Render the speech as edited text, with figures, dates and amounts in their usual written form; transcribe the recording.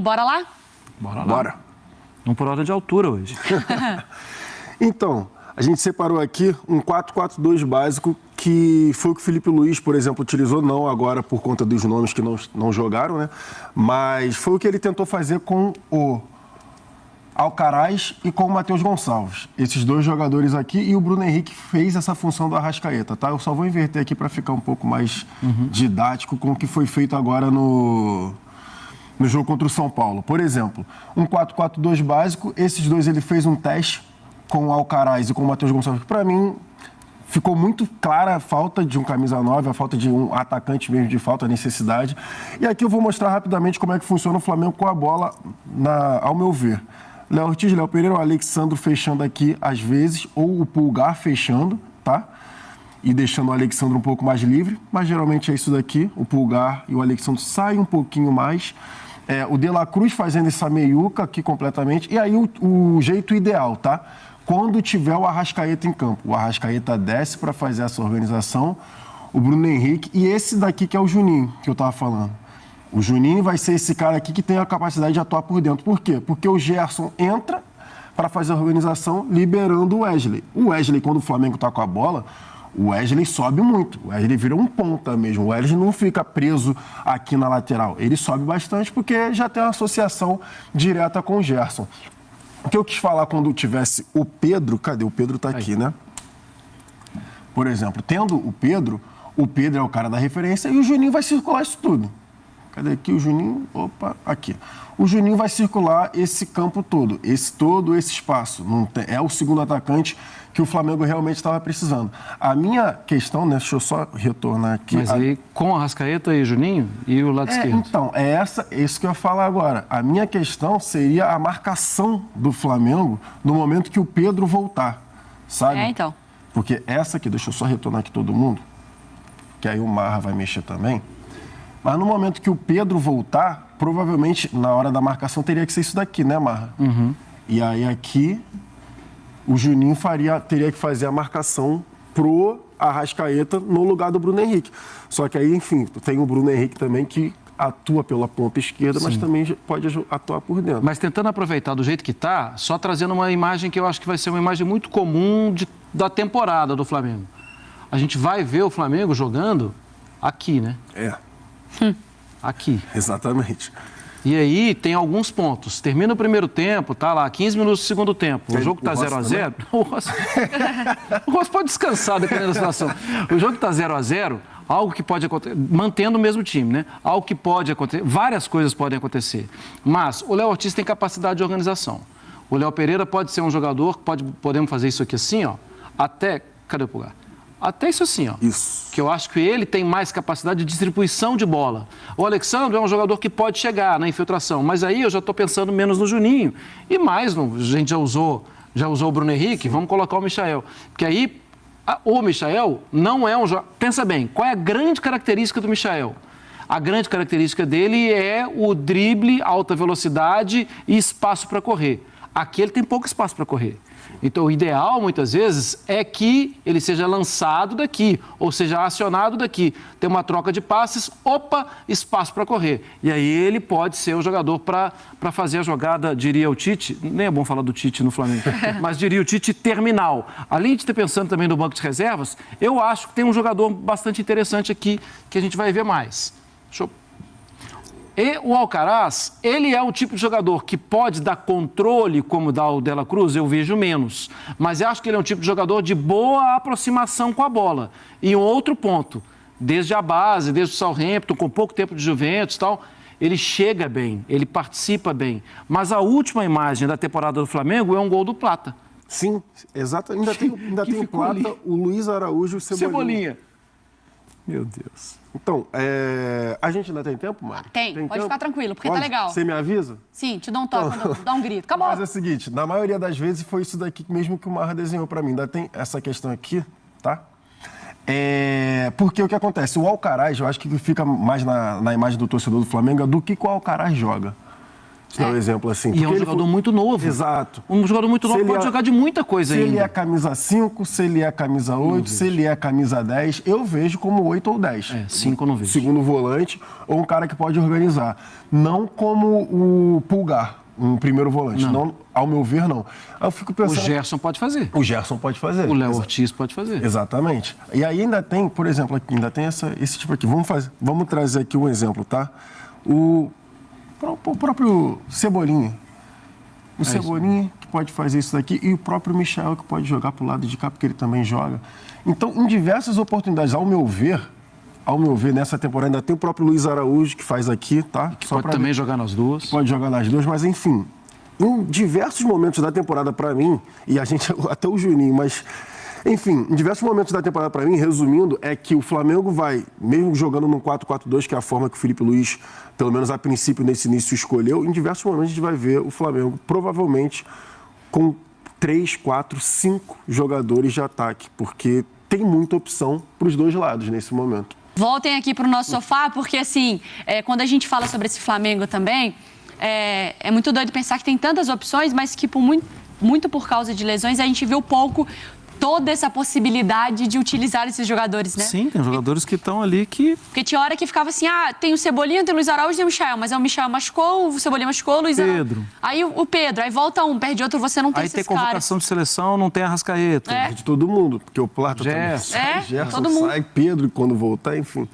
Bora lá? Bora lá. Bora. Vamos por ordem de altura hoje. Então, a gente separou aqui um 4-4-2 básico, que foi o que o Felipe Luiz, por exemplo, utilizou, não agora por conta dos nomes que não jogaram, né? Mas foi o que ele tentou fazer com o Alcaraz e com o Matheus Gonçalves. Esses dois jogadores aqui, e o Bruno Henrique fez essa função do Arrascaeta, tá? Eu só vou inverter aqui para ficar um pouco mais didático com o que foi feito agora no jogo contra o São Paulo. Por exemplo, um 4-4-2 básico, esses dois ele fez um teste com o Alcaraz e com o Matheus Gonçalves. Para mim, ficou muito clara a falta de um camisa 9, a falta de um atacante mesmo de falta, a necessidade. E aqui eu vou mostrar rapidamente como é que funciona o Flamengo com a bola, ao meu ver. Léo Ortiz, Léo Pereira, o Alexandro fechando aqui às vezes, ou o Pulgar fechando, tá? E deixando o Alexandro um pouco mais livre, mas geralmente é isso daqui, o Pulgar e o Alexandro saem um pouquinho mais. O De La Cruz fazendo essa meiuca aqui completamente, e aí o jeito ideal, tá? Quando tiver o Arrascaeta em campo. O Arrascaeta desce para fazer essa organização, o Bruno Henrique, e esse daqui que é o Juninho, que eu estava falando. O Juninho vai ser esse cara aqui que tem a capacidade de atuar por dentro. Por quê? Porque o Gerson entra para fazer a organização liberando o Wesley. O Wesley, quando o Flamengo está com a bola, o Wesley sobe muito. O Wesley vira um ponta mesmo. O Wesley não fica preso aqui na lateral. Ele sobe bastante porque já tem uma associação direta com o Gerson. O que eu quis falar quando tivesse o Pedro... Cadê? O Pedro está aqui, né? Por exemplo, tendo o Pedro é o cara da referência e o Juninho vai circular isso tudo. Cadê aqui o Juninho? Opa, aqui. O Juninho vai circular esse campo todo esse espaço. Não tem, é o segundo atacante que o Flamengo realmente estava precisando. A minha questão, né? Deixa eu só retornar aqui. Mas aí, com a Arrascaeta e Juninho e o lado esquerdo? Então, é isso que eu ia falar agora. A minha questão seria a marcação do Flamengo no momento que o Pedro voltar, sabe? Então. Porque essa aqui, deixa eu só retornar aqui todo mundo, que aí o Marra vai mexer também. Mas no momento que o Pedro voltar, provavelmente, na hora da marcação, teria que ser isso daqui, né, Marra? E aí aqui, o Juninho teria que fazer a marcação pro Arrascaeta no lugar do Bruno Henrique. Só que aí, enfim, tem o Bruno Henrique também que atua pela ponta esquerda, Sim. Mas também pode atuar por dentro. Mas tentando aproveitar do jeito que tá, só trazendo uma imagem que eu acho que vai ser uma imagem muito comum da temporada do Flamengo. A gente vai ver o Flamengo jogando aqui, né? Aqui. Exatamente. E aí tem alguns pontos. Termina o primeiro tempo, tá lá, 15 minutos do segundo tempo. O jogo tá 0-0. O Rossi pode descansar dependendo da situação. O jogo tá 0-0, algo que pode acontecer, mantendo o mesmo time, né? Algo que pode acontecer, várias coisas podem acontecer. Mas o Léo Ortiz tem capacidade de organização. O Léo Pereira pode ser um jogador que podemos fazer isso aqui assim, ó, até... Cadê o Pulgar? Até isso assim, ó. Isso. Que eu acho que ele tem mais capacidade de distribuição de bola. O Alexandre é um jogador que pode chegar na infiltração, mas aí eu já estou pensando menos no Juninho. E mais, a gente já usou o Bruno Henrique, vamos colocar o Michael. Porque aí, o Michael não é um jogador... Pensa bem, qual é a grande característica do Michael? A grande característica dele é o drible, alta velocidade e espaço para correr. Aqui ele tem pouco espaço para correr. Então, o ideal, muitas vezes, é que ele seja lançado daqui, ou seja, acionado daqui. Tem uma troca de passes, espaço para correr. E aí ele pode ser o jogador para fazer a jogada, diria o Tite, nem é bom falar do Tite no Flamengo, mas diria o Tite terminal. Além de ter pensando também no banco de reservas, eu acho que tem um jogador bastante interessante aqui, que a gente vai ver mais. Deixa eu... E o Alcaraz, ele é um tipo de jogador que pode dar controle, como dá o De La Cruz, eu vejo menos. Mas eu acho que ele é um tipo de jogador de boa aproximação com a bola. E um outro ponto, desde a base, desde o Southampton, com pouco tempo de Juventus e tal, ele chega bem, ele participa bem. Mas a última imagem da temporada do Flamengo é um gol do Plata. Sim, exato. Ainda tem o Plata, ali. O Luiz Araújo e o Cebolinha. Meu Deus. Então, a gente ainda tem tempo, Mari? Tem pode tempo? Ficar tranquilo, porque tá legal. Você me avisa? Sim, te dou um toque, dá um grito. Acabou. Mas é o seguinte, na maioria das vezes foi isso daqui mesmo que o Marra desenhou pra mim. Ainda tem essa questão aqui, tá? Porque o que acontece? O Alcaraz, eu acho que fica mais na imagem do torcedor do Flamengo do que o Alcaraz joga. Te dar um exemplo assim. E é um Porque ele jogador muito novo. Exato. Um jogador muito Se novo ele pode é- jogar de muita coisa Se ainda. ele é camisa 5, se ele é camisa 8, se ele é camisa 10, eu vejo como 8 ou 10. 5 eu não vejo. Segundo volante, ou um cara que pode organizar. Não como o Pulgar, um primeiro volante. Não, ao meu ver, não. Aí eu fico O pensando... Gerson pode fazer. O Gerson pode fazer. O Léo Ortiz pode fazer. Exatamente. E aí ainda tem, por exemplo, aqui, ainda tem esse tipo aqui. Vamos trazer aqui um exemplo, tá? O próprio Cebolinha. O Cebolinha que pode fazer isso daqui e o próprio Michael que pode jogar pro lado de cá, porque ele também joga. Então, em diversas oportunidades, ao meu ver, nessa temporada ainda tem o próprio Luiz Araújo que faz aqui, tá? Que pode também jogar nas duas. Pode jogar nas duas, mas enfim, em diversos momentos da temporada para mim, e a gente, até o Juninho, mas enfim, em diversos momentos da temporada para mim, resumindo, é que o Flamengo vai, mesmo jogando no 4-4-2, que é a forma que o Felipe Luiz, pelo menos a princípio nesse início, escolheu, em diversos momentos a gente vai ver o Flamengo provavelmente com 3, 4, 5 jogadores de ataque, porque tem muita opção para os dois lados nesse momento. Voltem aqui para o nosso sofá, porque assim, quando a gente fala sobre esse Flamengo também, é muito doido pensar que tem tantas opções, mas que muito por causa de lesões a gente viu pouco toda essa possibilidade de utilizar esses jogadores, né? Sim, tem jogadores que estão ali que... Porque tinha hora que ficava assim, tem o Cebolinha, tem o Luiz Araújo, tem o Michael, mas o Michael machucou, o Cebolinha machucou, o Luiz Araújo... Pedro. Aí o Pedro, aí volta um, perde outro, você não tem Aí esses tem caras. convocação de seleção, não tem Arrascaeta. É. De todo mundo, porque o Plata Gerson. também sai, Gerson todo mundo. sai, Pedro quando voltar, enfim.